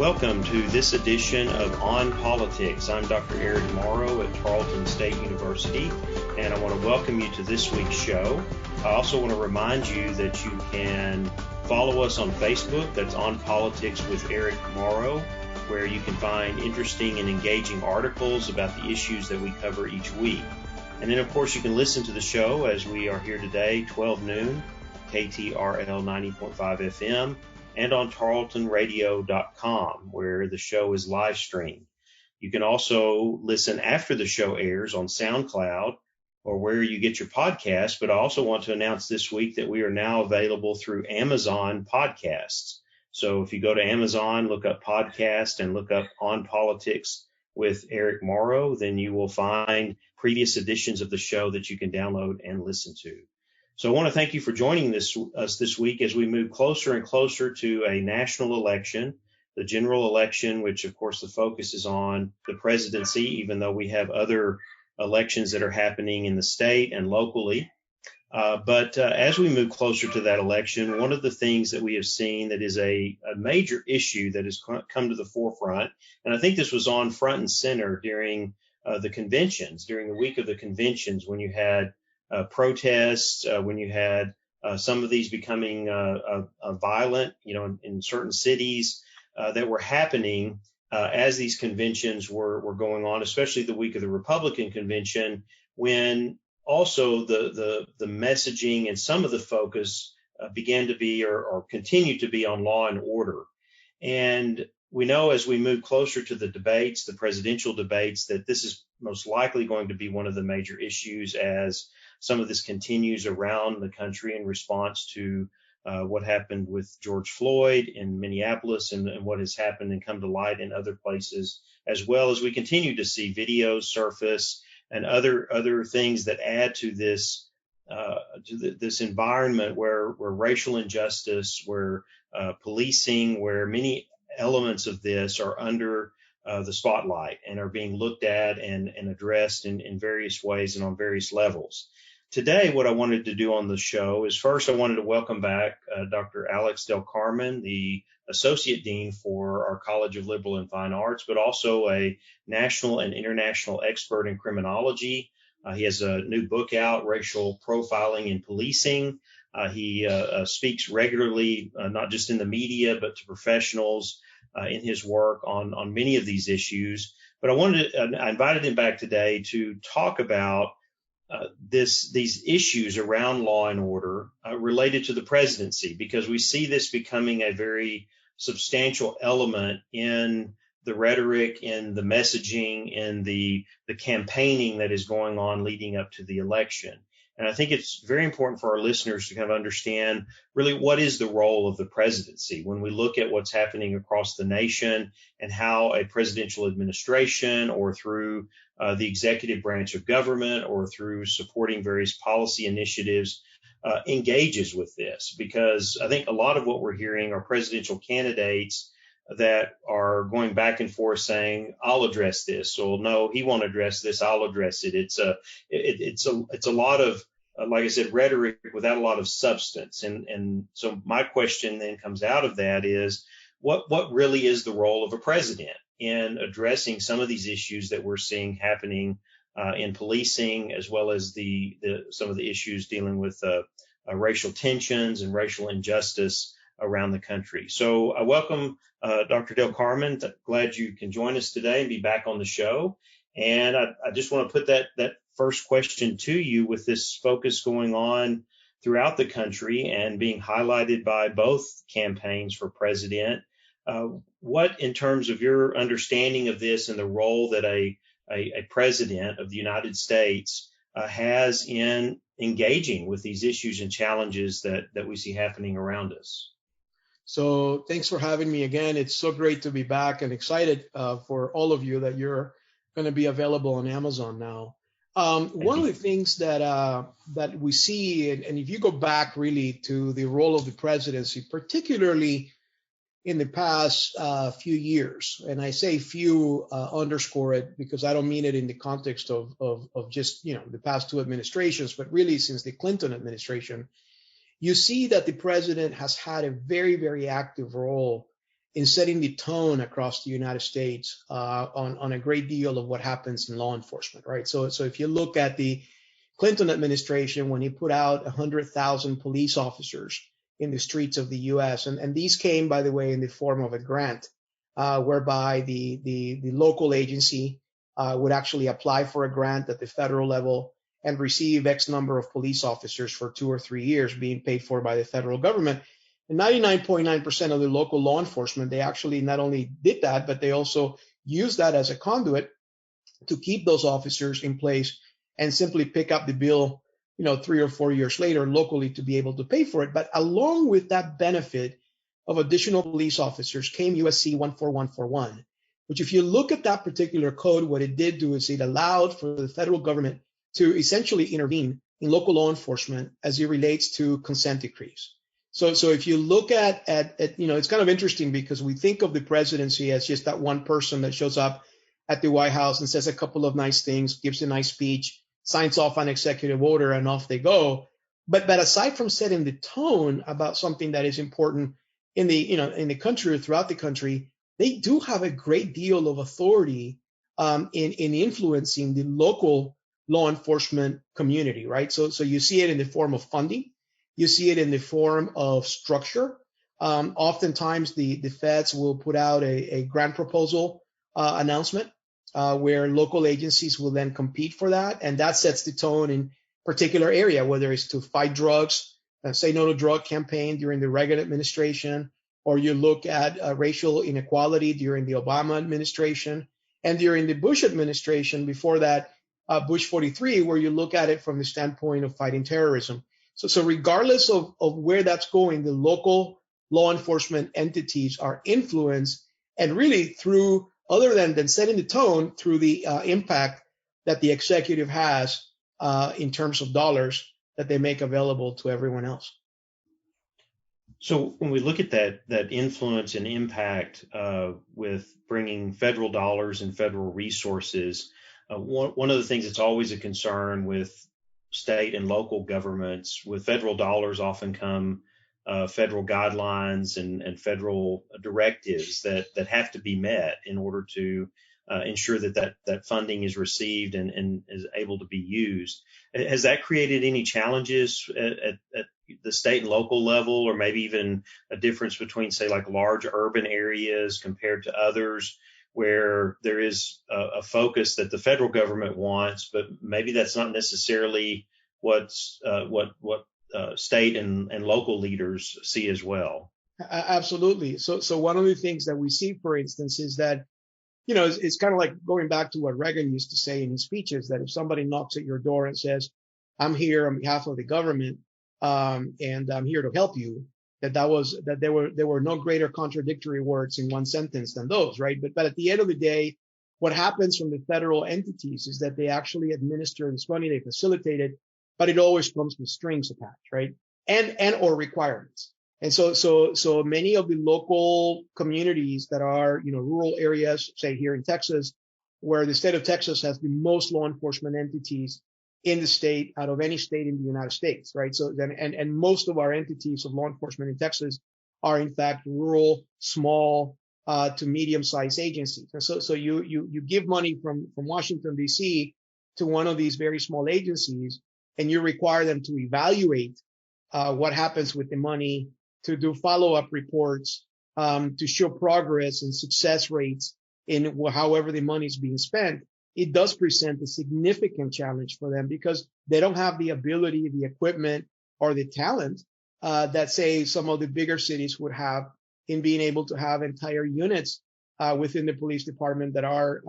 Welcome to this edition of On Politics. I'm Dr. Eric Morrow at Tarleton State University, and I want to welcome you to this week's show. I also want to remind you that you can follow us on Facebook. That's On Politics with Eric Morrow, where you can find interesting and engaging articles about the issues that we cover each week. And then, of course, you can listen to the show as we are here today, 12 noon, KTRL 90.5 FM, and on tarletonradio.com, where the show is live streamed. You can also listen after the show airs on SoundCloud or where you get your podcasts. But I also want to announce this week that we are now available through Amazon Podcasts. So if you go to Amazon, look up podcast and look up On Politics with Eric Morrow, then you will find previous editions of the show that you can download and listen to. So I want to thank you for joining us this week as we move closer and closer to a national election, the general election, which, of course, the focus is on the presidency, even though we have other elections that are happening in the state and locally. But as we move closer to that election, one of the things that we have seen that is a major issue that has come to the forefront, and I think this was on front and center during the conventions, during the week of the conventions, when you had protests, when you had some of these becoming violent, in certain cities that were happening as these conventions were going on, especially the week of the Republican convention, when also the messaging and some of the focus began to be or continued to be on law and order. And we know as we move closer to the debates, the presidential debates, that this is most likely going to be one of the major issues as some of this continues around the country in response to what happened with George Floyd in Minneapolis and what has happened and come to light in other places, as well as we continue to see videos surface and other things that add to this this environment where racial injustice, where policing, where many elements of this are under the spotlight and are being looked at and addressed in various ways and on various levels. Today, what I wanted to do on the show is first I wanted to welcome back Dr. Alex Del Carmen, the Associate Dean for our College of Liberal and Fine Arts, but also a national and international expert in criminology. He has a new book out, Racial Profiling in Policing. He speaks regularly, not just in the media, but to professionals in his work on many of these issues. But I invited him back today to talk about these issues around law and order related to the presidency, because we see this becoming a very substantial element in the rhetoric, in the messaging, in the campaigning that is going on leading up to the election. And I think it's very important for our listeners to kind of understand really what is the role of the presidency when we look at what's happening across the nation and how a presidential administration or through the executive branch of government or through supporting various policy initiatives engages with this. Because I think a lot of what we're hearing are presidential candidates that are going back and forth saying, I'll address this, or no, he won't address this, I'll address it. It's a lot of, like I said, rhetoric without a lot of substance. And so my question then comes out of that is, what really is the role of a president in addressing some of these issues that we're seeing happening in policing, as well as some of the issues dealing with racial tensions and racial injustice around the country. So I welcome Dr. Del Carmen. Glad you can join us today and be back on the show. And I just want to put that first question to you, with this focus going on throughout the country and being highlighted by both campaigns for president. What, in terms of your understanding of this and the role that a president of the United States has in engaging with these issues and challenges that we see happening around us? So thanks for having me again. It's so great to be back and excited for all of you that you're going to be available on Amazon now. One of the things that we see, and if you go back really to the role of the presidency, particularly in the past few years, and I say few, underscore it because I don't mean it in the context of just the past two administrations, but really since the Clinton administration, you see that the president has had a very, very active role in setting the tone across the United States on a great deal of what happens in law enforcement, right? So if you look at the Clinton administration, when he put out 100,000 police officers in the streets of the U.S., and these came, by the way, in the form of a grant, whereby the local agency would actually apply for a grant at the federal level and receive X number of police officers for 2 or 3 years being paid for by the federal government. And 99.9% of the local law enforcement, they actually not only did that, but they also used that as a conduit to keep those officers in place and simply pick up the bill, 3 or 4 years later locally to be able to pay for it. But along with that benefit of additional police officers came USC 14141, which if you look at that particular code, what it did do is it allowed for the federal government to essentially intervene in local law enforcement as it relates to consent decrees. So if you look at it's kind of interesting because we think of the presidency as just that one person that shows up at the White House and says a couple of nice things, gives a nice speech, signs off on executive order, and off they go. But aside from setting the tone about something that is important in the country or throughout the country, they do have a great deal of authority in influencing the local law enforcement community, right? So you see it in the form of funding. You see it in the form of structure. Oftentimes, the feds will put out a grant proposal announcement where local agencies will then compete for that. And that sets the tone in particular area, whether it's to fight drugs, say no to drug campaign during the Reagan administration, or you look at racial inequality during the Obama administration, and during the Bush administration before that, Bush 43, where you look at it from the standpoint of fighting terrorism. So regardless of where that's going, the local law enforcement entities are influenced, and really through, other than setting the tone, through the impact that the executive has in terms of dollars that they make available to everyone else. So when we look at that influence and impact with bringing federal dollars and federal resources, one of the things that's always a concern with state and local governments, with federal dollars often come federal guidelines and federal directives that have to be met in order to ensure that funding is received and is able to be used. Has that created any challenges at the state and local level, or maybe even a difference between, say, like large urban areas compared to others, where there is a focus that the federal government wants, but maybe that's not necessarily what state and local leaders see as well? Absolutely. So one of the things that we see, for instance, is that, it's kind of like going back to what Reagan used to say in his speeches, that if somebody knocks at your door and says, I'm here on behalf of the government, and I'm here to help you, that there were no greater contradictory words in one sentence than those, right? But at the end of the day, what happens from the federal entities is that they actually administer this money, they facilitate it, but it always comes with strings attached, right? And or requirements. And so many of the local communities that are, rural areas, say here in Texas, where the state of Texas has the most law enforcement entities in the state out of any state in the United States, right? So then, and most of our entities of law enforcement in Texas are in fact rural, small to medium-sized agencies. And so you give money from Washington D.C. to one of these very small agencies, and you require them to evaluate what happens with the money, to do follow-up reports, to show progress and success rates in however the money is being spent. It does present a significant challenge for them because they don't have the ability, the equipment, or the talent that, say, some of the bigger cities would have in being able to have entire units within the police department that are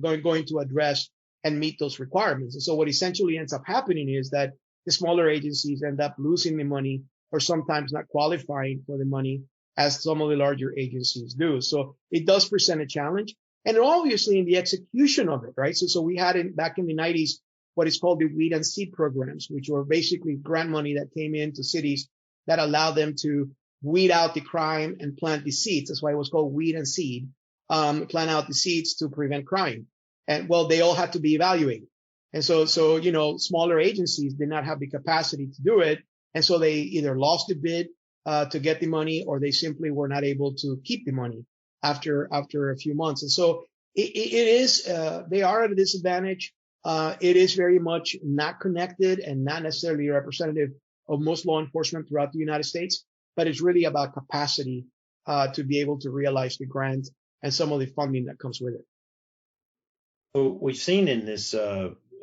going to address and meet those requirements. And so what essentially ends up happening is that the smaller agencies end up losing the money or sometimes not qualifying for the money as some of the larger agencies do. So it does present a challenge. And obviously in the execution of it, right? So we had back in the 90s what is called the weed and seed programs, which were basically grant money that came into cities that allowed them to weed out the crime and plant the seeds. That's why it was called weed and seed, plant out the seeds to prevent crime. And well, they all had to be evaluated. And so smaller agencies did not have the capacity to do it. And so they either lost the bid to get the money, or they simply were not able to keep the money after a few months. And so it is they are at a disadvantage. It is very much not connected and not necessarily representative of most law enforcement throughout the United States, but it's really about capacity to be able to realize the grant and some of the funding that comes with it. Well, we've seen in this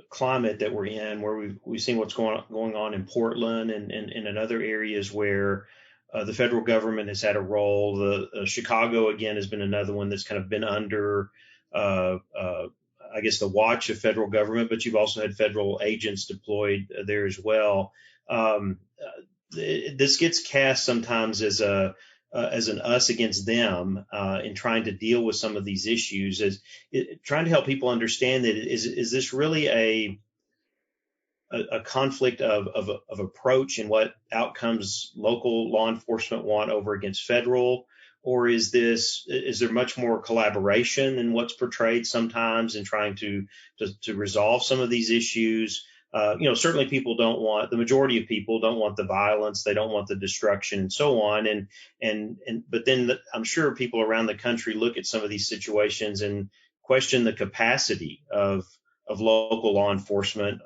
climate that we're in, where we've seen what's going on in Portland and in other areas where the federal government has had a role. The Chicago, again, has been another one that's kind of been under, I guess, the watch of federal government, but you've also had federal agents deployed there as well. This gets cast sometimes as an us against them in trying to deal with some of these issues, trying to help people understand that is this really a conflict of approach and what outcomes local law enforcement want over against federal, or is there much more collaboration than what's portrayed sometimes in trying to resolve some of these issues? Certainly the majority of people don't want the violence, they don't want the destruction and so on. But then I'm sure people around the country look at some of these situations and question the capacity of local law enforcement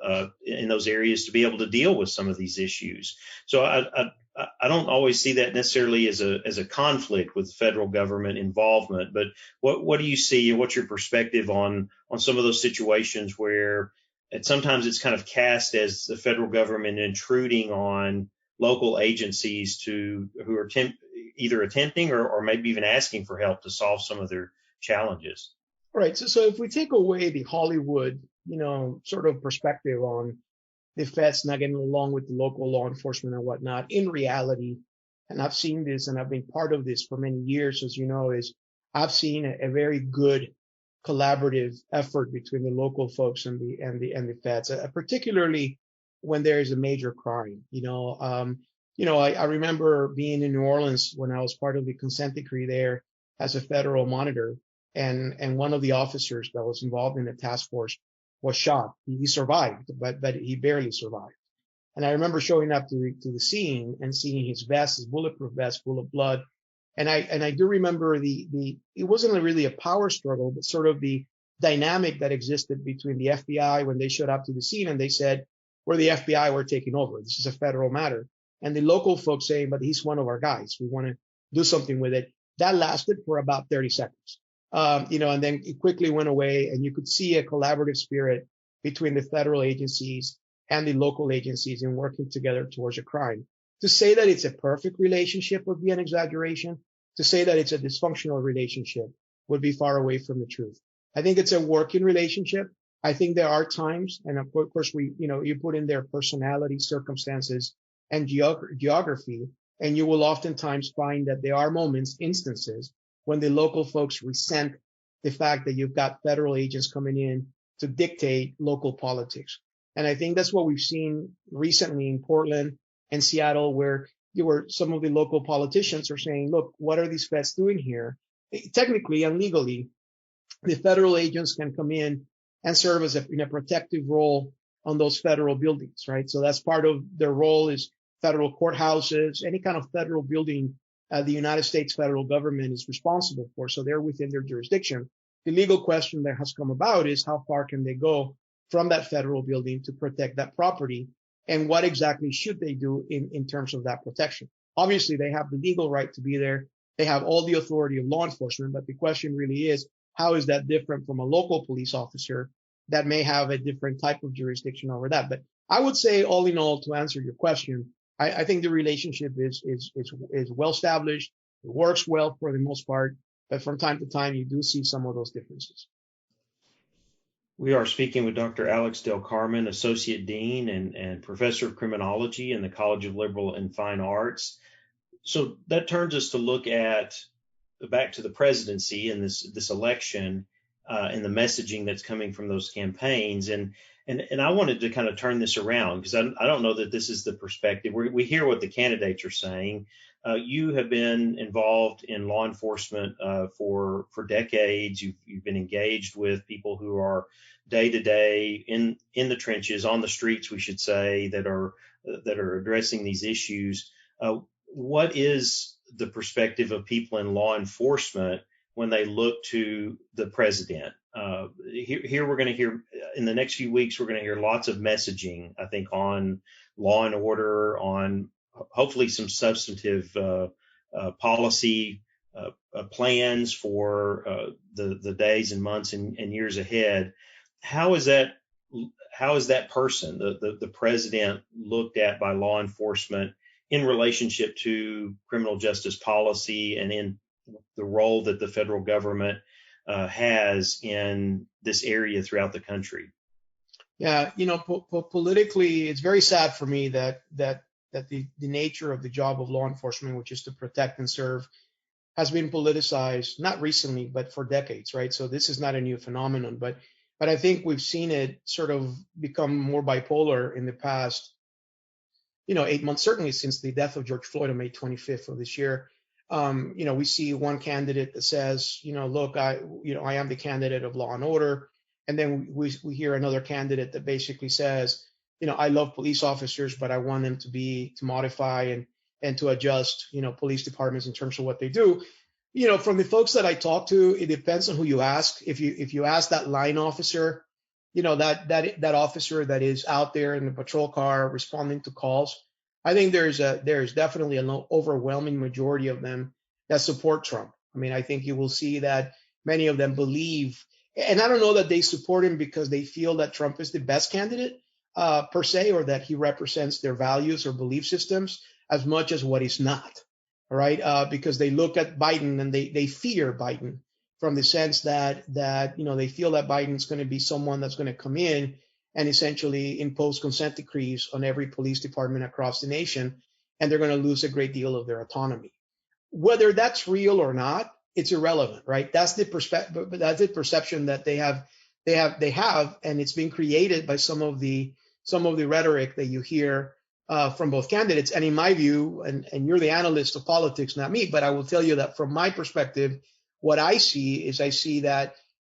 in those areas to be able to deal with some of these issues. So I don't always see that necessarily as a conflict with federal government involvement, but what do you see, and what's your perspective on some of those situations where sometimes it's kind of cast as the federal government intruding on local agencies who are either attempting or maybe even asking for help to solve some of their challenges? Right. So if we take away the Hollywood, sort of perspective on the feds not getting along with the local law enforcement and whatnot, in reality, and I've seen this and I've been part of this for many years, as you know, is I've seen a very good collaborative effort between the local folks and the feds, particularly when there is a major crime. I remember being in New Orleans when I was part of the consent decree there as a federal monitor, and one of the officers that was involved in the task force was shot. He survived, but he barely survived. And I remember showing up to the scene and seeing his vest, his bulletproof vest, full of blood. And I do remember it wasn't really a power struggle, but sort of the dynamic that existed between the FBI when they showed up to the scene and they said, "We're the FBI, we're taking over. This is a federal matter." And the local folks saying, "But he's one of our guys. We want to do something with it." That lasted for about 30 seconds. And then it quickly went away, and you could see a collaborative spirit between the federal agencies and the local agencies in working together towards a crime. To say that it's a perfect relationship would be an exaggeration. To say that it's a dysfunctional relationship would be far away from the truth. I think it's a working relationship. I think there are times, and of course you put in their personality, circumstances, and geography, and you will oftentimes find that there are instances when the local folks resent the fact that you've got federal agents coming in to dictate local politics. And I think that's what we've seen recently in Portland and Seattle, where some of the local politicians are saying, "Look, what are these feds doing here?" Technically and legally, the federal agents can come in and serve in a protective role on those federal buildings, right? So that's part of their role, is federal courthouses, any kind of federal building the United States federal government is responsible for. So they're within their jurisdiction. The legal question that has come about is how far can they go from that federal building to protect that property, and what exactly should they do in terms of that protection? Obviously, they have the legal right to be there. They have all the authority of law enforcement, but the question really is, how is that different from a local police officer that may have a different type of jurisdiction over that? But I would say, all in all, to answer your question, I think the relationship is well established. It works well for the most part, but from time to time, you do see some of those differences. We are speaking with Dr. Alex Del Carmen, Associate Dean and Professor of Criminology in the College of Liberal and Fine Arts. So that turns us to look back to the presidency and this election and the messaging that's coming from those campaigns. And I wanted to kind of turn this around, because I don't know that this is the perspective. We hear what the candidates are saying. You have been involved in law enforcement for decades. You've been engaged with people who are day to day in the trenches, on the streets, we should say, that are addressing these issues. what is the perspective of people in law enforcement when they look to the president? Here we're going to hear in the next few weeks, we're going to hear lots of messaging, I think, on law and order, on hopefully some substantive policy plans for the days and months and years ahead. How is that person, the president, looked at by law enforcement in relationship to criminal justice policy and in the role that the federal government has in this area throughout the country? Yeah, politically, it's very sad for me that the nature of the job of law enforcement, which is to protect and serve, has been politicized, not recently, but for decades, right? So this is not a new phenomenon, but I think we've seen it sort of become more bipolar in the past, 8 months, certainly since the death of George Floyd on May 25th of this year. We see one candidate that says, look, I am the candidate of law and order. And then we hear another candidate that basically says, I love police officers, but I want them to modify and to adjust, police departments in terms of what they do. From the folks that I talk to, it depends on who you ask. If you ask that line officer, that officer that is out there in the patrol car responding to calls, I think there's definitely an overwhelming majority of them that support Trump. I mean, I think you will see that many of them believe, and I don't know that they support him because they feel that Trump is the best candidate per se, or that he represents their values or belief systems as much as what he's not. All right, because they look at Biden and they fear Biden from the sense that they feel that Biden's going to be someone that's going to come in and essentially impose consent decrees on every police department across the nation, and they're going to lose a great deal of their autonomy. Whether that's real or not, it's irrelevant, right? That's the perception that they have, and it's been created by some of the rhetoric that you hear from both candidates. And in my view, and you're the analyst of politics, not me, but I will tell you that from my perspective, what I see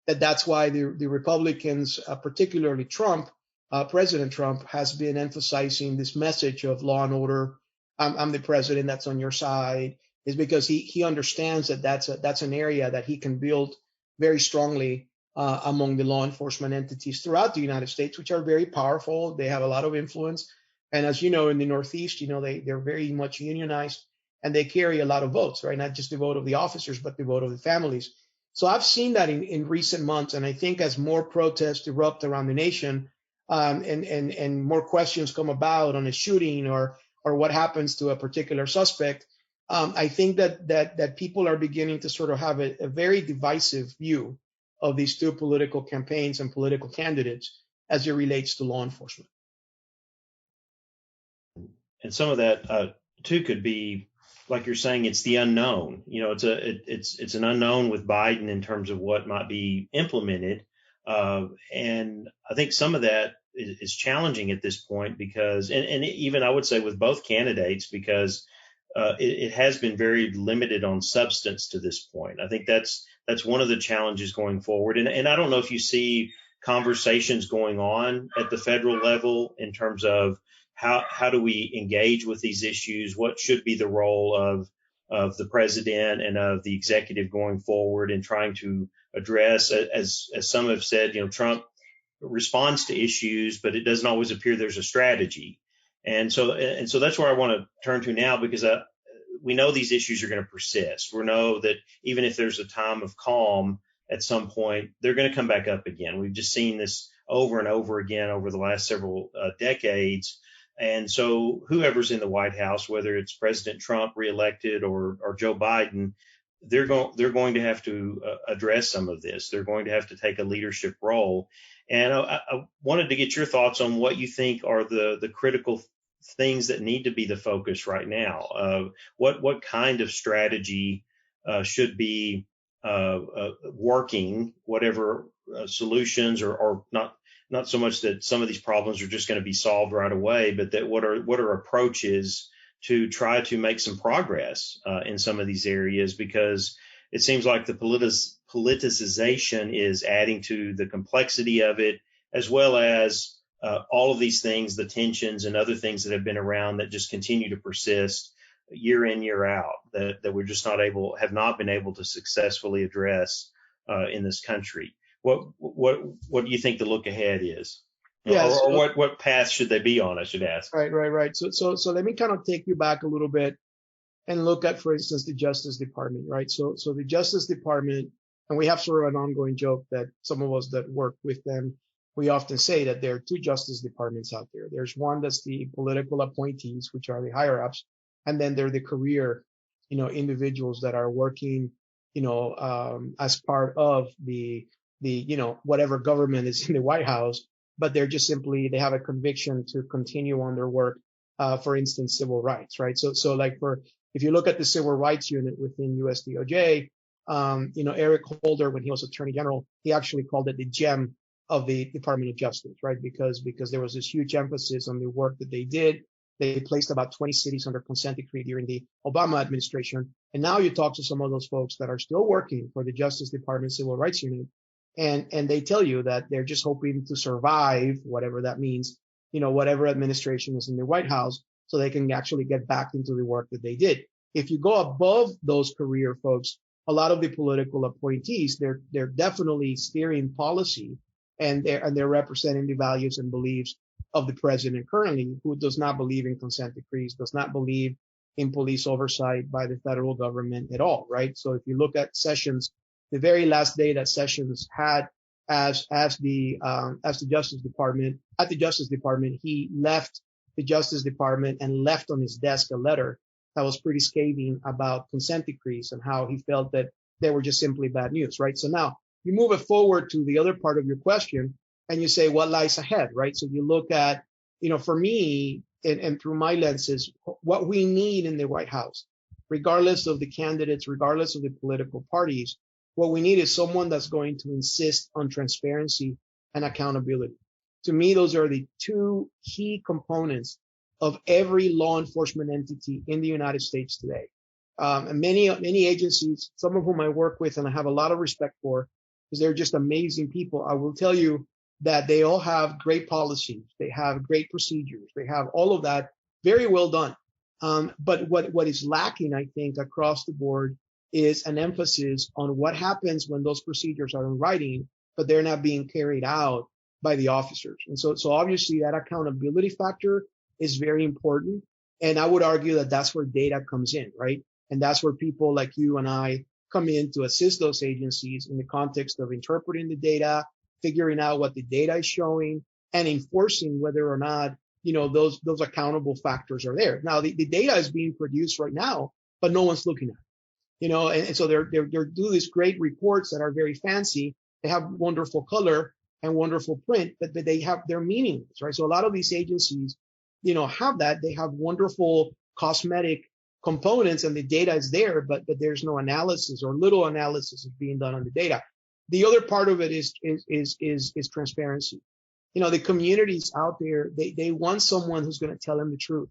that's why the Republicans, particularly Trump, President Trump, has been emphasizing this message of law and order. I'm the president that's on your side, is because he understands that that's an area that he can build very strongly among the law enforcement entities throughout the United States, which are very powerful. They have a lot of influence. And as you know, in the Northeast, they're very much unionized and they carry a lot of votes, right? Not just the vote of the officers, but the vote of the families. So I've seen that in recent months. And I think as more protests erupt around the nation and more questions come about on a shooting or what happens to a particular suspect, I think that people are beginning to sort of have a very divisive view of these two political campaigns and political candidates as it relates to law enforcement. And some of that too could be, like you're saying, it's the unknown. It's an unknown with Biden in terms of what might be implemented, and I think some of that is challenging at this point because, and even I would say with both candidates, because it has been very limited on substance to this point. I think that's one of the challenges going forward, and I don't know if you see conversations going on at the federal level in terms of how do we engage with these issues? What should be the role of the president and of the executive going forward in trying to address, as some have said, Trump responds to issues, but it doesn't always appear there's a strategy. And so that's where I want to turn to now, because we know these issues are going to persist. We know that even if there's a time of calm at some point, they're going to come back up again. We've just seen this over and over again over the last several decades. And so whoever's in the White House, whether it's President Trump reelected or Joe Biden, they're going to have to address some of this. They're going to have to take a leadership role. And I wanted to get your thoughts on what you think are the critical things that need to be the focus right now. What kind of strategy should be working, whatever solutions or not so much that some of these problems are just going to be solved right away, but that what are approaches to try to make some progress in some of these areas, because it seems like the politicization is adding to the complexity of it, as well as all of these things, the tensions and other things that have been around that just continue to persist. year in, year out that we're just have not been able to successfully address in this country. What do you think the look ahead is? Yes. Or what path should they be on, I should ask? Right. So let me kind of take you back a little bit and look at, for instance, the Justice Department, right? So the Justice Department, and we have sort of an ongoing joke that some of us that work with them, we often say that there are two Justice Departments out there. There's one that's the political appointees, which are the higher ups, and then there are the career, individuals that are working, as part of the whatever government is in the White House, but they're just simply, they have a conviction to continue on their work, for instance, civil rights, right? So like if you look at the civil rights unit within US DOJ, Eric Holder, when he was Attorney General, he actually called it the gem of the Department of Justice, right? Because there was this huge emphasis on the work that they did. They placed about 20 cities under consent decree during the Obama administration. And now you talk to some of those folks that are still working for the Justice Department Civil Rights Unit, and they tell you that they're just hoping to survive, whatever that means, whatever administration is in the White House, so they can actually get back into the work that they did. If you go above those career folks, a lot of the political appointees, they're definitely steering policy, and they're representing the values and beliefs of the president currently, who does not believe in consent decrees, does not believe in police oversight by the federal government at all, right? So if you look at Sessions, the very last day that Sessions had as the Justice Department, at the Justice Department, he left the Justice Department and left on his desk a letter that was pretty scathing about consent decrees and how he felt that they were just simply bad news, right? So now you move it forward to the other part of your question and you say, what lies ahead, right? So you look at, for me and through my lenses, what we need in the White House, regardless of the candidates, regardless of the political parties, what we need is someone that's going to insist on transparency and accountability. To me, those are the two key components of every law enforcement entity in the United States today. And many agencies, some of whom I work with and I have a lot of respect for, because they're just amazing people. I will tell you that they all have great policies. They have great procedures. They have all of that very well done. But what is lacking, I think, across the board is an emphasis on what happens when those procedures are in writing, but they're not being carried out by the officers. And so obviously that accountability factor is very important. And I would argue that that's where data comes in, right? And that's where people like you and I come in to assist those agencies in the context of interpreting the data, figuring out what the data is showing, and enforcing whether or not, those accountable factors are there. Now, the data is being produced right now, but no one's looking at it, and so they're do these great reports that are very fancy. They have wonderful color and wonderful print, but they're meaningless, right? So a lot of these agencies, have that. They have wonderful cosmetic components and the data is there, but there's no analysis or little analysis is being done on the data. The other part of it is transparency. The communities out there, they want someone who's going to tell them the truth,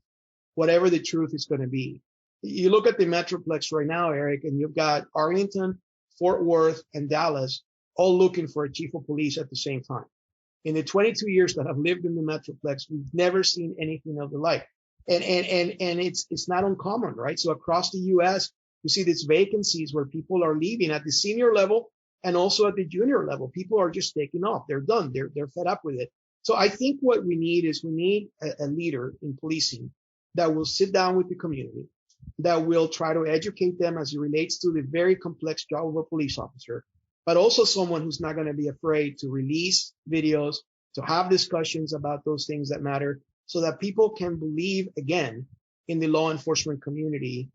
whatever the truth is going to be. You look at the Metroplex right now, Eric, and you've got Arlington, Fort Worth, and Dallas all looking for a chief of police at the same time. In the 22 years that I've lived in the Metroplex, we've never seen anything of the like. And it's not uncommon, right? So across the U.S., you see these vacancies where people are leaving at the senior level and also at the junior level. People are just taking off. They're done. They're fed up with it. So I think what we need is a leader in policing that will sit down with the community, that will try to educate them as it relates to the very complex job of a police officer, but also someone who's not going to be afraid to release videos, to have discussions about those things that matter, so that people can believe again in the law enforcement community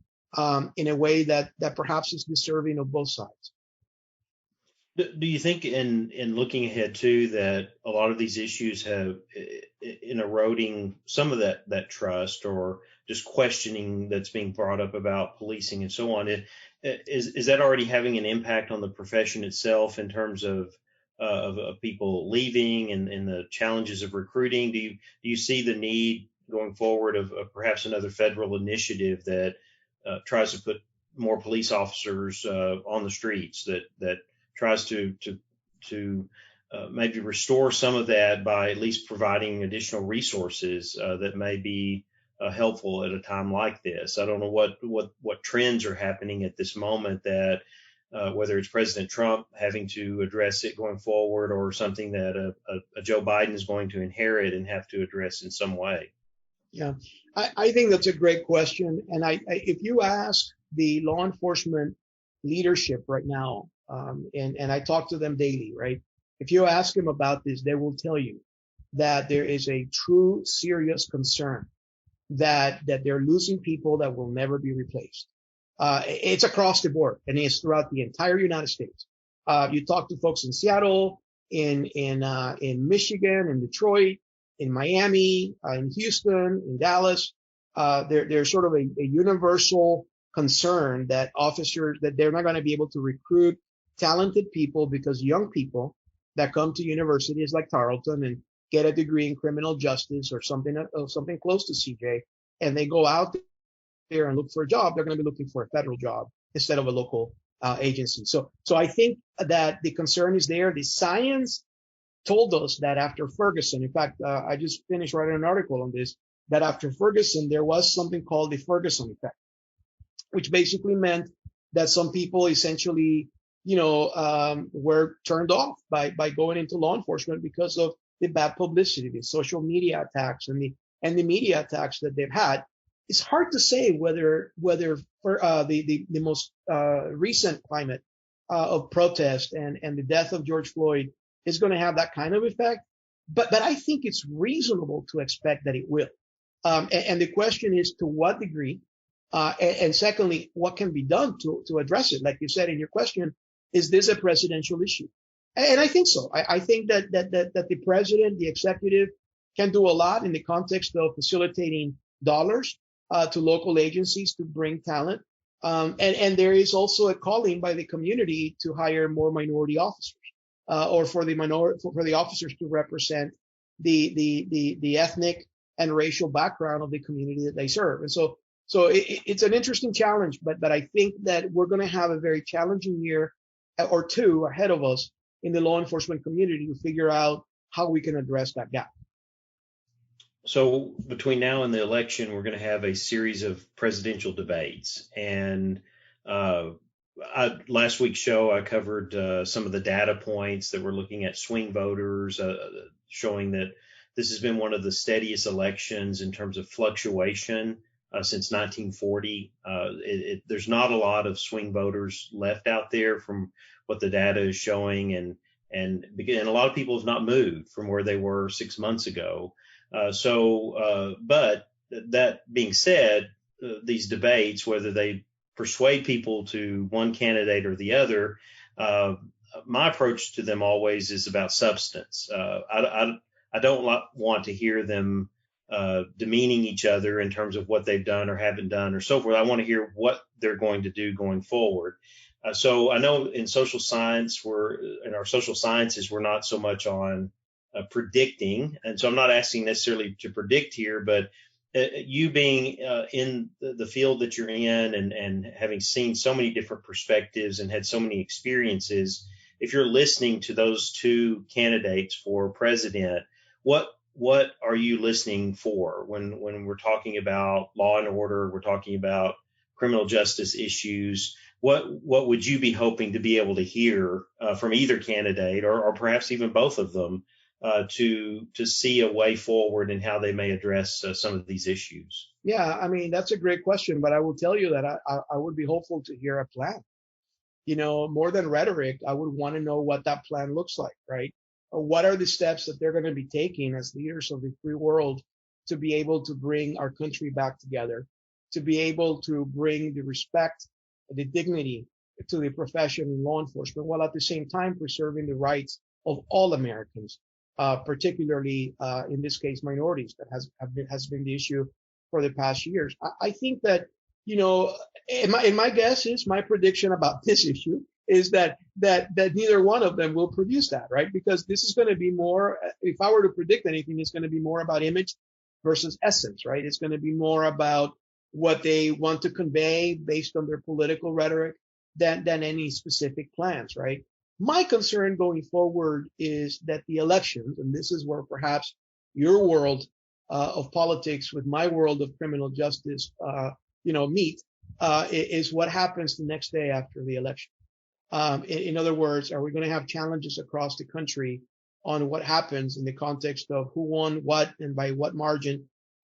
in a way that perhaps is deserving of both sides. Do you think in looking ahead too that a lot of these issues have in eroding some of that trust or just questioning that's being brought up about policing and so on, is that already having an impact on the profession itself in terms of people leaving and the challenges of recruiting? Do you see the need going forward of perhaps another federal initiative that tries to put more police officers on the streets, that tries to maybe restore some of that by at least providing additional resources that may be helpful at a time like this. I don't know what trends are happening at this moment that whether it's President Trump having to address it going forward or something that a Joe Biden is going to inherit and have to address in some way. Yeah, I think that's a great question. And if you ask the law enforcement leadership right now, and I talk to them daily, right? If you ask them about this, they will tell you that there is a true serious concern that they're losing people that will never be replaced. It's across the board, and it's throughout the entire United States. You talk to folks in Seattle, in Michigan, in Detroit, in Miami, in Houston, in Dallas. There's sort of a universal concern that officers, that they're not going to be able to recruit talented people because young people that come to universities like Tarleton and get a degree in criminal justice or something close to CJ, and they go out there and look for a job, they're going to be looking for a federal job instead of a local agency. So I think that the concern is there. The science told us that after Ferguson, in fact, I just finished writing an article on this, that after Ferguson, there was something called the Ferguson effect, which basically meant that some people essentially, were turned off by going into law enforcement because of the bad publicity, the social media attacks and the media attacks that they've had. It's hard to say whether for the most recent climate of protest and the death of George Floyd is going to have that kind of effect, but I think it's reasonable to expect that it will. And the question is to what degree, and secondly, what can be done to address it? Like you said in your question, is this a presidential issue? And I think so. I think that the president, the executive, can do a lot in the context of facilitating dollars to local agencies to bring talent. And there is also a calling by the community to hire more minority officers, or for the officers to represent the ethnic and racial background of the community that they serve. And so it's an interesting challenge, but I think that we're going to have a very challenging year or two ahead of us in the law enforcement community to figure out how we can address that gap. So between now and the election, we're going to have a series of presidential debates. And last week's show, I covered some of the data points that we're looking at swing voters, showing that this has been one of the steadiest elections in terms of fluctuation since 1940. There's not a lot of swing voters left out there from what the data is showing. And a lot of people have not moved from where they were 6 months ago. But that being said, these debates, whether they persuade people to one candidate or the other, my approach to them always is about substance. I don't want to hear them demeaning each other in terms of what they've done or haven't done or so forth. I want to hear what they're going to do going forward. So I know in social science, in our social sciences, we're not so much on predicting. And so I'm not asking necessarily to predict here, but you being in the field that you're in and having seen so many different perspectives and had so many experiences, if you're listening to those two candidates for president, what are you listening for when we're talking about law and order, we're talking about criminal justice issues? What would you be hoping to be able to hear from either candidate or perhaps even both of them to see a way forward in how they may address some of these issues? Yeah, I mean, that's a great question, but I will tell you that I would be hopeful to hear a plan. More than rhetoric, I would want to know what that plan looks like, right? What are the steps that they're going to be taking as leaders of the free world to be able to bring our country back together, to be able to bring the respect, the dignity to the profession in law enforcement, while at the same time preserving the rights of all Americans, particularly in this case minorities, that has been the issue for the past years. I think that in my guess is my prediction about this issue is that neither one of them will produce that, right? Because this is going to be more, if I were to predict anything, it's going to be more about image versus essence, right? It's going to be more about what they want to convey based on their political rhetoric than any specific plans, right? My concern going forward is that the elections, and this is where perhaps your world of politics with my world of criminal justice, meet, is what happens the next day after the election. In other words, are we going to have challenges across the country on what happens in the context of who won what and by what margin?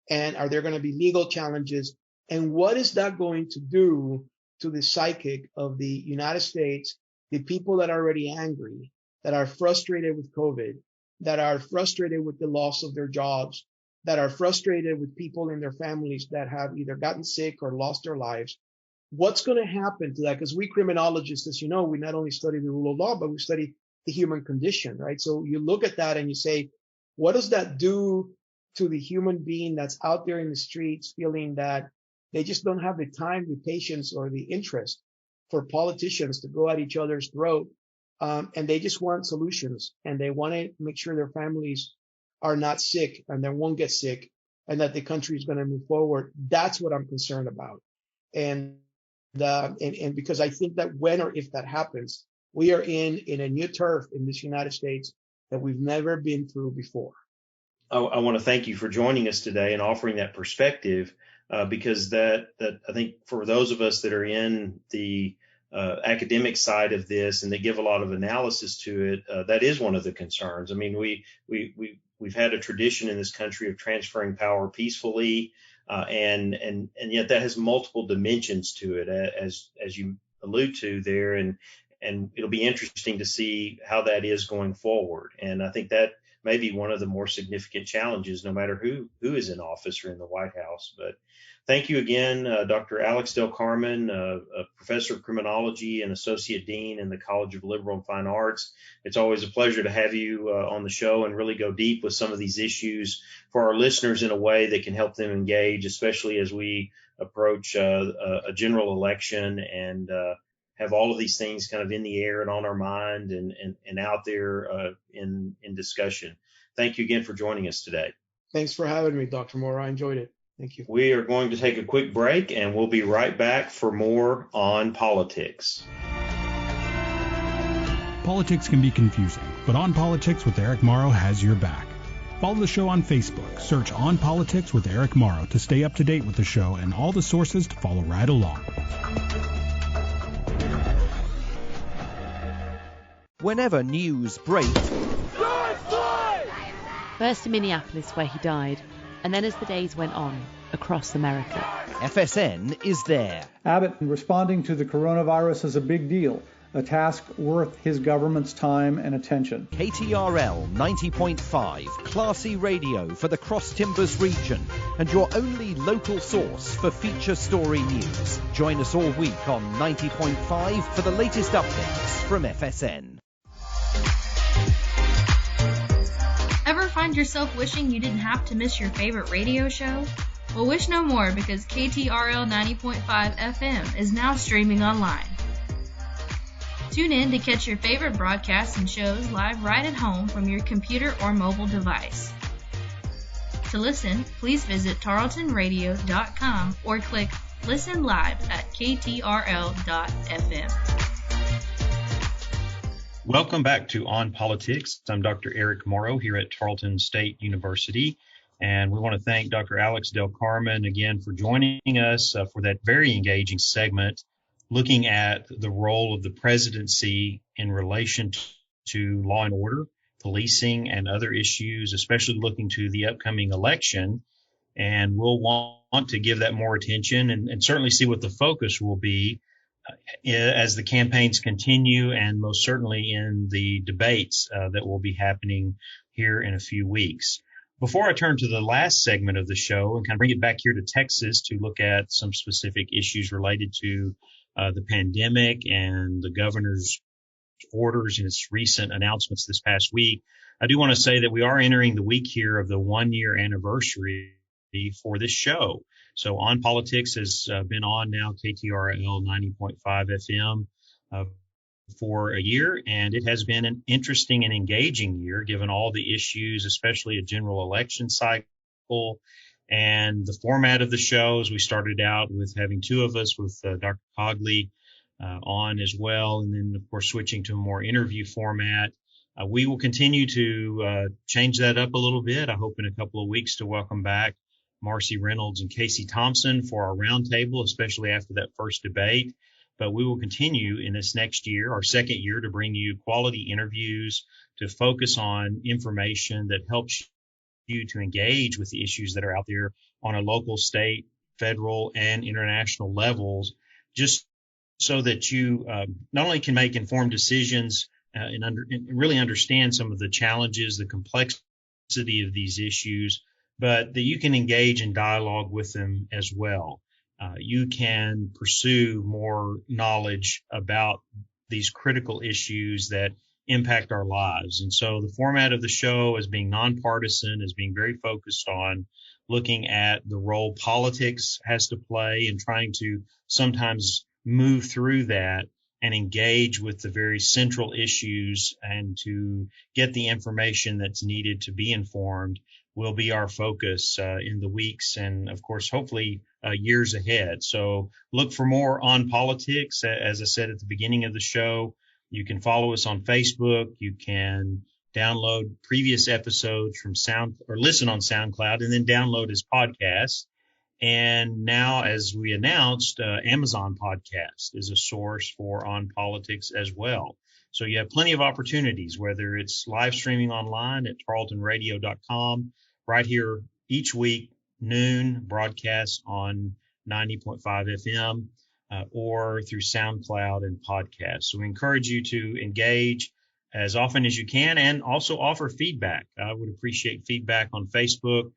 And are there going to be legal challenges? And what is that going to do to the psychic of the United States, the people that are already angry, that are frustrated with COVID, that are frustrated with the loss of their jobs, that are frustrated with people in their families that have either gotten sick or lost their lives? What's going to happen to that? Because we criminologists, as you know, we not only study the rule of law, but we study the human condition, right? So you look at that and you say, what does that do to the human being that's out there in the streets feeling that they just don't have the time, the patience, or the interest for politicians to go at each other's throat, and they just want solutions, and they want to make sure their families are not sick and they won't get sick, and that the country is going to move forward? That's what I'm concerned about. And because I think that when or if that happens, we are in a new turf in this United States that we've never been through before. I want to thank you for joining us today and offering that perspective, because that I think for those of us that are in the academic side of this and they give a lot of analysis to it, that is one of the concerns. I mean, we've had a tradition in this country of transferring power peacefully, and yet that has multiple dimensions to it, as you allude to there, and it'll be interesting to see how that is going forward. And I think that may be one of the more significant challenges, no matter who is in office or in the White House. But thank you again, Dr. Alex Del Carmen, a professor of criminology and associate dean in the College of Liberal and Fine Arts. It's always a pleasure to have you on the show and really go deep with some of these issues for our listeners in a way that can help them engage, especially as we approach a general election and have all of these things kind of in the air and on our mind and out there in discussion. Thank you again for joining us today. Thanks for having me, Dr. Morrow. I enjoyed it. Thank you. We are going to take a quick break, and we'll be right back for more On Politics. Politics can be confusing, but On Politics with Eric Morrow has your back. Follow the show on Facebook. Search On Politics with Eric Morrow to stay up to date with the show and all the sources to follow right along. Whenever news breaks, first in Minneapolis, where he died, and then as the days went on, across America, FSN is there. Abbott responding to the coronavirus is a big deal, a task worth his government's time and attention. KTRL 90.5, classy radio for the Cross Timbers region, and your only local source for feature story news. Join us all week on 90.5 for the latest updates from FSN. Ever find yourself wishing you didn't have to miss your favorite radio show? Well, wish no more, because KTRL 90.5 FM is now streaming online. Tune in to catch your favorite broadcasts and shows live right at home from your computer or mobile device. To listen, please visit tarletonradio.com or click Listen Live at ktrl.fm. Welcome back to On Politics. I'm Dr. Eric Morrow here at Tarleton State University, and we want to thank Dr. Alex Del Carmen again for joining us for that very engaging segment looking at the role of the presidency in relation to law and order, policing, and other issues, especially looking to the upcoming election. And we'll want to give that more attention and certainly see what the focus will be as the campaigns continue, and most certainly in the debates that will be happening here in a few weeks. Before I turn to the last segment of the show and kind of bring it back here to Texas to look at some specific issues related to the pandemic and the governor's orders and its recent announcements this past week, I do want to say that we are entering the week here of the 1-year anniversary for this show. So On Politics has been on now, KTRL 90.5 FM, for a year, and it has been an interesting and engaging year given all the issues, especially a general election cycle and the format of the shows. We started out with having two of us with Dr. Cogley on as well, and then, of course, switching to a more interview format. We will continue to change that up a little bit. I hope in a couple of weeks to welcome back Marcy Reynolds and Casey Thompson for our roundtable, especially after that first debate. But we will continue in this next year, our second year, to bring you quality interviews, to focus on information that helps you to engage with the issues that are out there on a local, state, federal, and international levels, just so that you not only can make informed decisions and really understand some of the challenges, the complexity of these issues, but that you can engage in dialogue with them as well. You can pursue more knowledge about these critical issues that impact our lives. And so the format of the show is being nonpartisan, is being very focused on looking at the role politics has to play and trying to sometimes move through that and engage with the very central issues and to get the information that's needed to be informed will be our focus in the weeks and, of course, hopefully years ahead. So look for more on politics. As I said at the beginning of the show, you can follow us on Facebook. You can download previous episodes from listen on SoundCloud and then download as podcasts. And now, as we announced, Amazon Podcast is a source for On Politics as well. So you have plenty of opportunities, whether it's live streaming online at tarletonradio.com, right here each week, noon, broadcast on 90.5 FM, or through SoundCloud and podcasts. So we encourage you to engage as often as you can and also offer feedback. I would appreciate feedback on Facebook,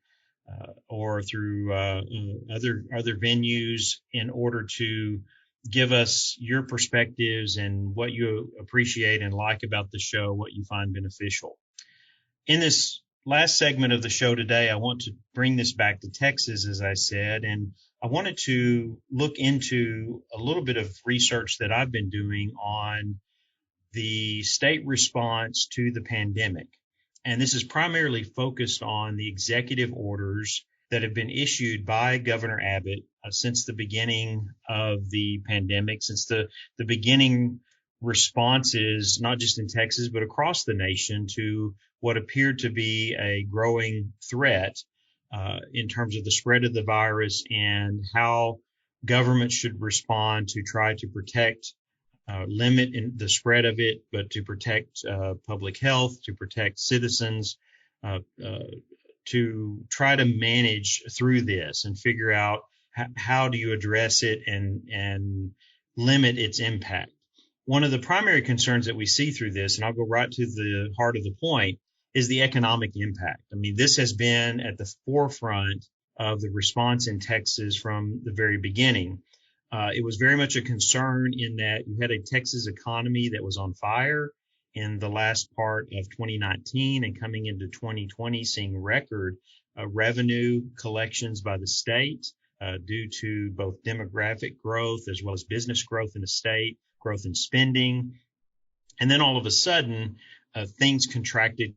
or through other venues in order to give us your perspectives and what you appreciate and like about the show, what you find beneficial. In this last segment of the show today, I want to bring this back to Texas, as I said, and I wanted to look into a little bit of research that I've been doing on the state response to the pandemic. And this is primarily focused on the executive orders that have been issued by Governor Abbott since the beginning of the pandemic, since the beginning responses, not just in Texas, but across the nation to what appeared to be a growing threat in terms of the spread of the virus and how government should respond to try to protect limit in the spread of it, but to protect public health, to protect citizens, to try to manage through this and figure out how do you address it and limit its impact. One of the primary concerns that we see through this, and I'll go right to the heart of the point, is the economic impact. I mean, this has been at the forefront of the response in Texas from the very beginning. It was very much a concern in that you had a Texas economy that was on fire in the last part of 2019 and coming into 2020, seeing record revenue collections by the state due to both demographic growth as well as business growth in the state, growth in spending. And then all of a sudden, things contracted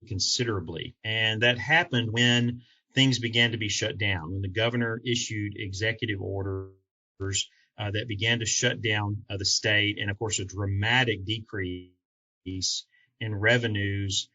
considerably. And that happened when things began to be shut down, when the governor issued executive orders that began to shut down the state, and of course a dramatic decrease in revenues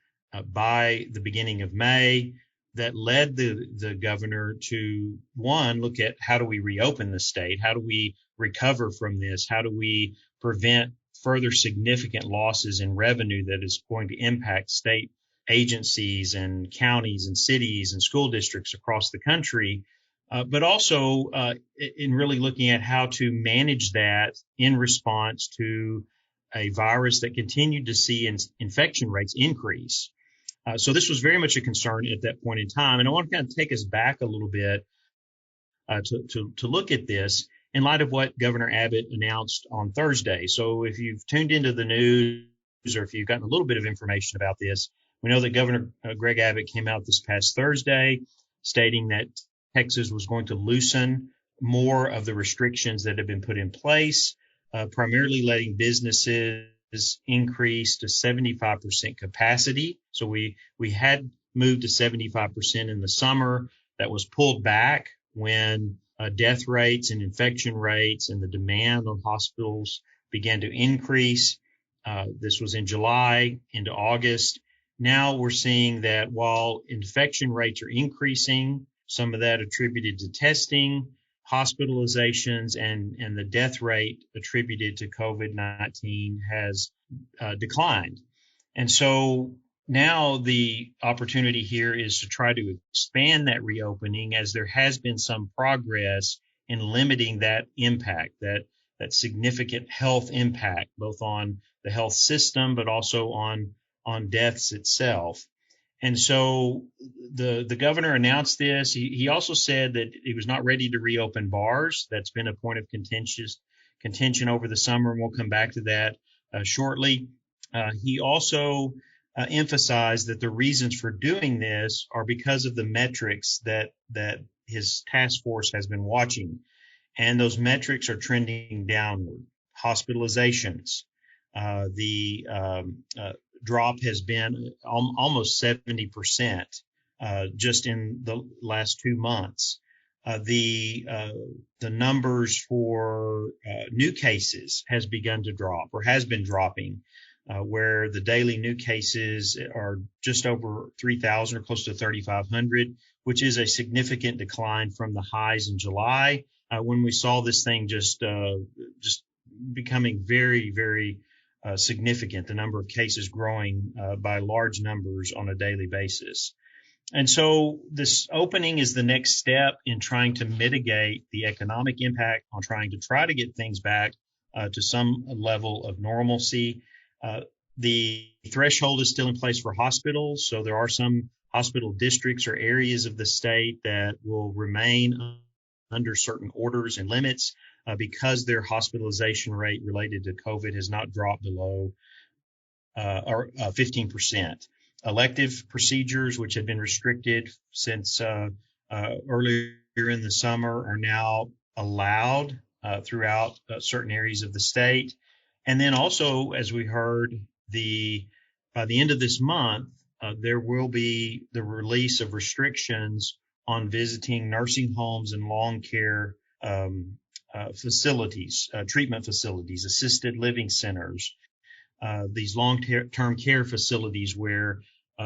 by the beginning of May that led the governor to, one, look at how do we reopen the state? How do we recover from this? How do we prevent further significant losses in revenue that is going to impact state agencies and counties and cities and school districts across the country? But also in really looking at how to manage that in response to a virus that continued to see infection rates increase. So this was very much a concern at that point in time. And I want to kind of take us back a little bit to look at this in light of what Governor Abbott announced on Thursday. So if you've tuned into the news or if you've gotten a little bit of information about this, we know that Governor Greg Abbott came out this past Thursday stating that Texas was going to loosen more of the restrictions that have been put in place, primarily letting businesses increase to 75% capacity. So we had moved to 75% in the summer. That was pulled back when death rates and infection rates and the demand on hospitals began to increase. This was in July into August. Now we're seeing that while infection rates are increasing, some of that attributed to testing, hospitalizations, and the death rate attributed to COVID-19 has declined. And so now the opportunity here is to try to expand that reopening, as there has been some progress in limiting that impact, that significant health impact, both on the health system, but also on deaths itself. And so the governor announced this. He also said that he was not ready to reopen bars. That's been a point of contention over the summer, and we'll come back to that shortly. He also emphasized that the reasons for doing this are because of the metrics that his task force has been watching. And those metrics are trending downward. Hospitalizations, the drop has been almost 70% just in the last 2 months. The numbers for new cases has begun to drop, or has been dropping, where the daily new cases are just over 3,000 or close to 3,500, which is a significant decline from the highs in July, when we saw this thing just becoming very, very significant, the number of cases growing by large numbers on a daily basis. And so this opening is the next step in trying to mitigate the economic impact, on trying to try to get things back to some level of normalcy. The threshold is still in place for hospitals, so there are some hospital districts or areas of the state that will remain under certain orders and limits because their hospitalization rate related to COVID has not dropped below 15%. Elective procedures, which had been restricted since earlier in the summer, are now allowed throughout certain areas of the state. And then also, as we heard, by the end of this month, there will be the release of restrictions on visiting nursing homes and long care facilities, treatment facilities, assisted living centers, these long-term care facilities where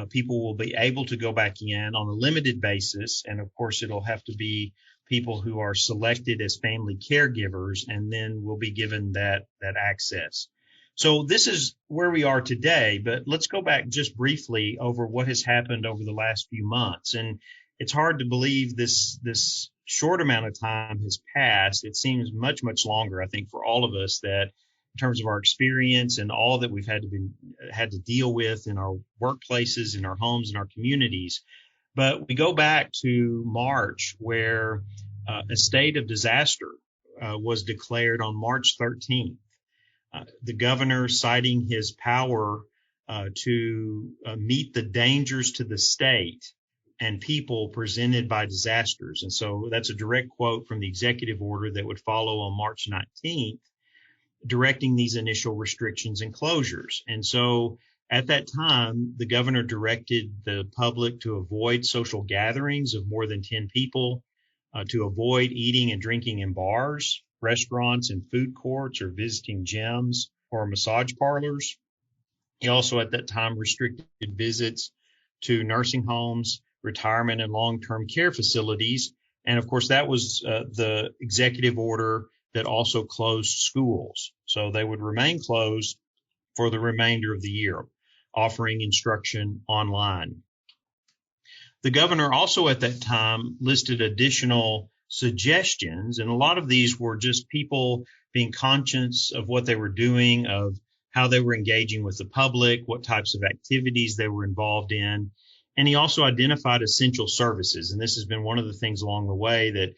people will be able to go back in on a limited basis. And of course, it'll have to be people who are selected as family caregivers, and then will be given that access. So this is where we are today, but let's go back just briefly over what has happened over the last few months. And it's hard to believe this short amount of time has passed. It seems much, much longer, I think, for all of us, that in terms of our experience and all that we've had to deal with in our workplaces, in our homes, in our communities. But we go back to March, where a state of disaster was declared on March 13th. The governor, citing his power to meet the dangers to the state and people presented by disasters. And so that's a direct quote from the executive order that would follow on March 19th, directing these initial restrictions and closures. And so at that time, the governor directed the public to avoid social gatherings of more than 10 people, to avoid eating and drinking in bars, restaurants and food courts, or visiting gyms or massage parlors. He also at that time restricted visits to nursing homes, retirement and long-term care facilities. And of course, that was the executive order that also closed schools. So they would remain closed for the remainder of the year, offering instruction online. The governor also at that time listed additional suggestions, and a lot of these were just people being conscious of what they were doing, of how they were engaging with the public, what types of activities they were involved in. And he also identified essential services. And this has been one of the things along the way, that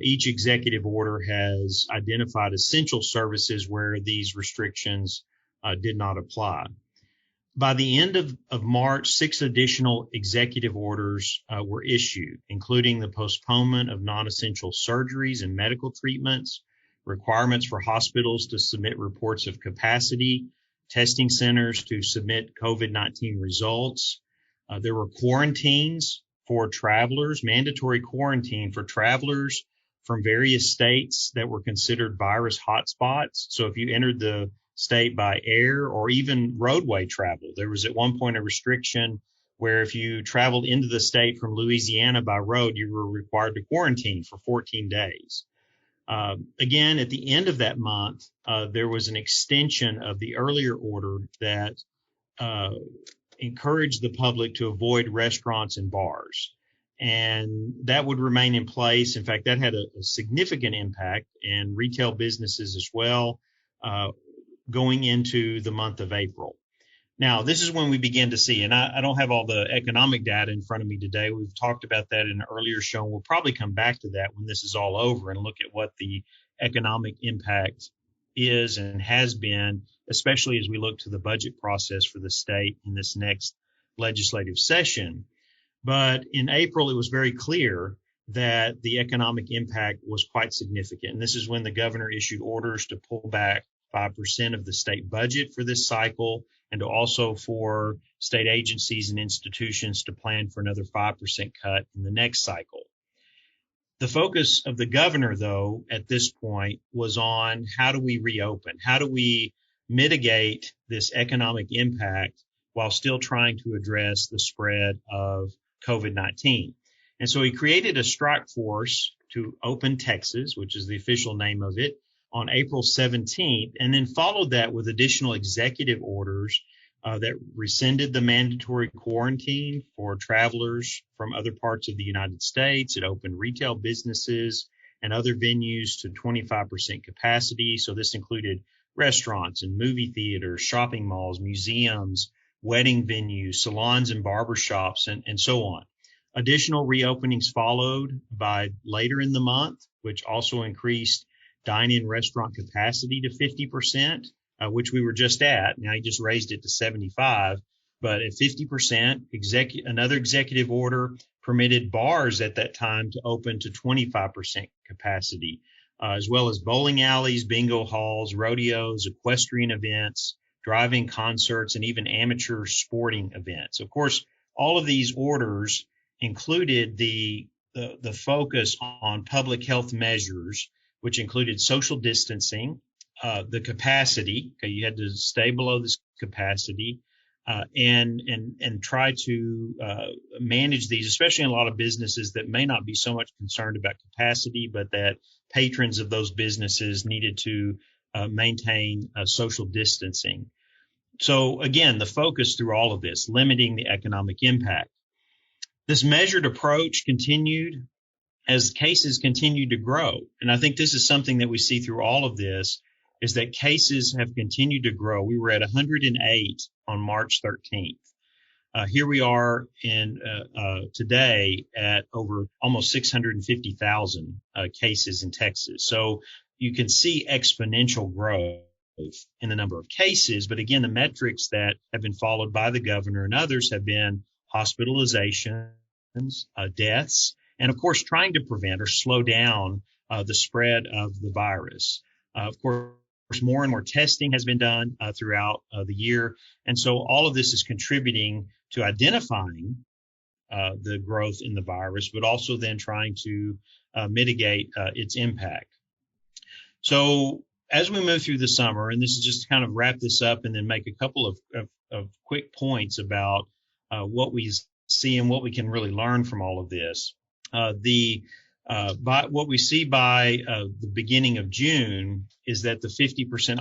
each executive order has identified essential services where these restrictions did not apply. By the end of March, 6 additional executive orders were issued, including the postponement of non-essential surgeries and medical treatments, requirements for hospitals to submit reports of capacity, testing centers to submit COVID-19 results. There were quarantines for travelers, mandatory quarantine for travelers from various states that were considered virus hotspots. So if you entered the state by air or even roadway travel. There was at one point a restriction where if you traveled into the state from Louisiana by road, you were required to quarantine for 14 days. Again, at the end of that month, there was an extension of the earlier order that encouraged the public to avoid restaurants and bars. And that would remain in place. In fact, that had a significant impact in retail businesses as well, going into the month of April. Now, this is when we begin to see, and I don't have all the economic data in front of me today. We've talked about that in an earlier show. We'll probably come back to that when this is all over and look at what the economic impact is and has been, especially as we look to the budget process for the state in this next legislative session. But in April, it was very clear that the economic impact was quite significant. And this is when the governor issued orders to pull back 5% of the state budget for this cycle, and to also for state agencies and institutions to plan for another 5% cut in the next cycle. The focus of the governor, though, at this point was on how do we reopen? How do we mitigate this economic impact while still trying to address the spread of COVID-19? And so he created a strike force to open Texas, which is the official name of it, on April 17th, and then followed that with additional executive orders that rescinded the mandatory quarantine for travelers from other parts of the United States. It opened retail businesses and other venues to 25% capacity. So this included restaurants and movie theaters, shopping malls, museums, wedding venues, salons and barbershops, and so on. Additional reopenings followed by later in the month, which also increased dine-in restaurant capacity to 50%, which we were just at. Now he just raised it to 75, but at 50%, another executive order permitted bars at that time to open to 25% capacity, as well as bowling alleys, bingo halls, rodeos, equestrian events, driving concerts, and even amateur sporting events. Of course, all of these orders included the focus on public health measures, which included social distancing, the capacity. Okay, you had to stay below this capacity, and try to manage these, especially in a lot of businesses that may not be so much concerned about capacity, but that patrons of those businesses needed to maintain social distancing. So again, the focus through all of this, limiting the economic impact. This measured approach continued as cases continued to grow. And I think this is something that we see through all of this, is that cases have continued to grow. We were at 108 on March 13th. Here we are in today at over almost 650,000 cases in Texas. So you can see exponential growth in the number of cases. But again, the metrics that have been followed by the governor and others have been hospitalizations, deaths, and of course, trying to prevent or slow down the spread of the virus. Of course, more and more testing has been done throughout the year. And so all of this is contributing to identifying the growth in the virus, but also then trying to mitigate its impact. So as we move through the summer, and this is just to kind of wrap this up and then make a couple of quick points about what we see and what we can really learn from all of this. By what we see by the beginning of June is that the 50%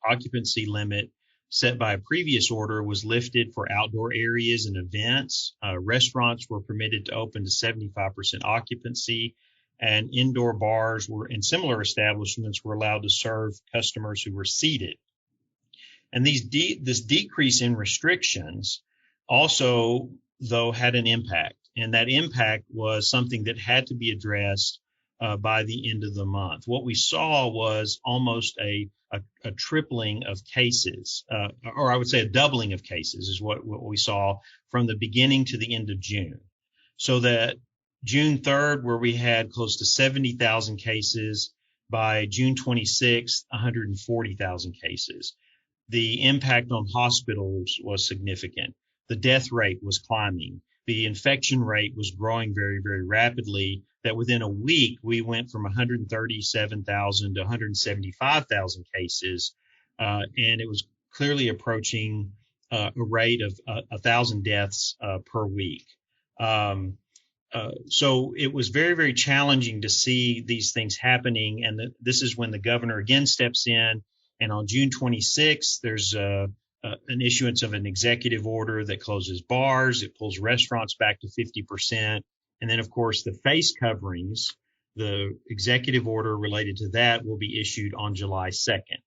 occupancy limit set by a previous order was lifted for outdoor areas and events. Restaurants were permitted to open to 75% occupancy, and indoor bars and similar establishments were allowed to serve customers who were seated. And this decrease in restrictions also, though, had an impact. And that impact was something that had to be addressed by the end of the month. What we saw was almost a tripling of cases, or I would say a doubling of cases is what we saw from the beginning to the end of June. So that June 3rd, where we had close to 70,000 cases, by June 26th, 140,000 cases. The impact on hospitals was significant. The death rate was climbing. The infection rate was growing very, very rapidly, that within a week, we went from 137,000 to 175,000 cases and it was clearly approaching a rate of 1,000 deaths per week. So it was very, very challenging to see these things happening. And this is when the governor again steps in. And on June 26th, there's an issuance of an executive order that closes bars. It pulls restaurants back to 50%. And then, of course, the face coverings, the executive order related to that will be issued on July 2nd.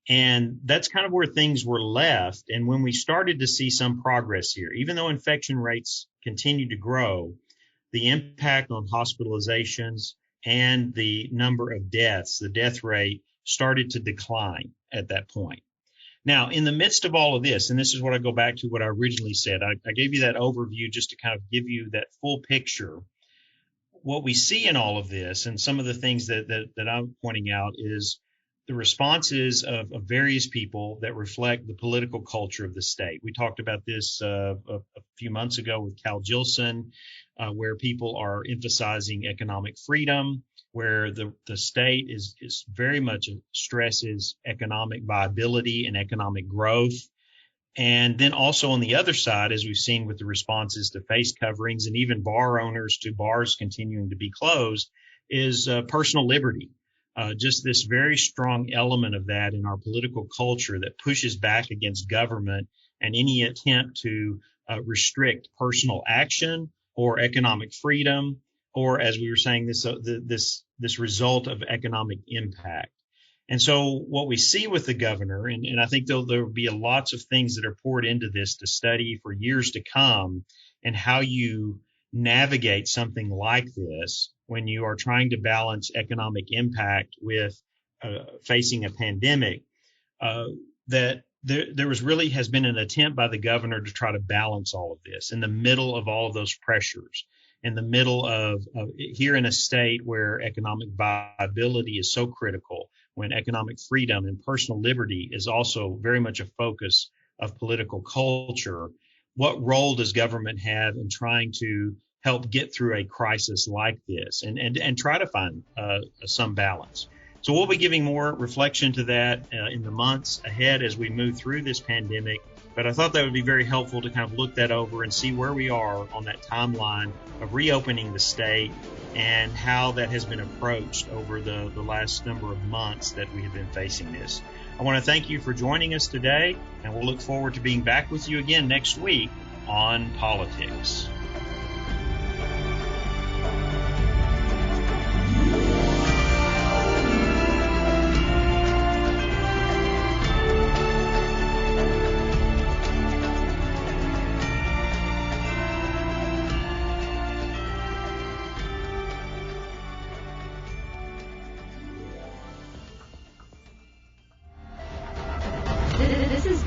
And that's kind of where things were left. And when we started to see some progress here, even though infection rates continued to grow, the impact on hospitalizations and the number of deaths, the death rate, started to decline at that point. Now, in the midst of all of this, and this is what I go back to what I originally said, I gave you that overview just to kind of give you that full picture. What we see in all of this, and some of the things that I'm pointing out, is the responses of various people that reflect the political culture of the state. We talked about this a few months ago with Cal Jilson, where people are emphasizing economic freedom, where the state is very much stresses economic viability and economic growth. And then also on the other side, as we've seen with the responses to face coverings and even bar owners to bars continuing to be closed, is personal liberty. Just this very strong element of that in our political culture that pushes back against government and any attempt to restrict personal action or economic freedom, or as we were saying, this result of economic impact. And so what we see with the governor, and I think there will be lots of things that are poured into this to study for years to come, and how you navigate something like this when you are trying to balance economic impact with facing a pandemic, that there has been an attempt by the governor to try to balance all of this in the middle of all of those pressures, in the middle of here in a state where economic viability is so critical, when economic freedom and personal liberty is also very much a focus of political culture. What role does government have in trying to help get through a crisis like this and try to find some balance? So we'll be giving more reflection to that in the months ahead as we move through this pandemic. But I thought that would be very helpful to kind of look that over and see where we are on that timeline of reopening the state and how that has been approached over the last number of months that we have been facing this. I want to thank you for joining us today, and we'll look forward to being back with you again next week on Politics.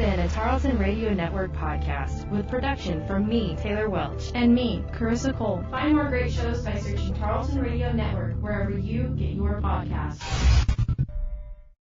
A Tarleton Radio Network podcast with production from me, Taylor Welch, and me, Carissa Cole. Find more great shows by searching Tarleton Radio Network wherever you get your podcasts.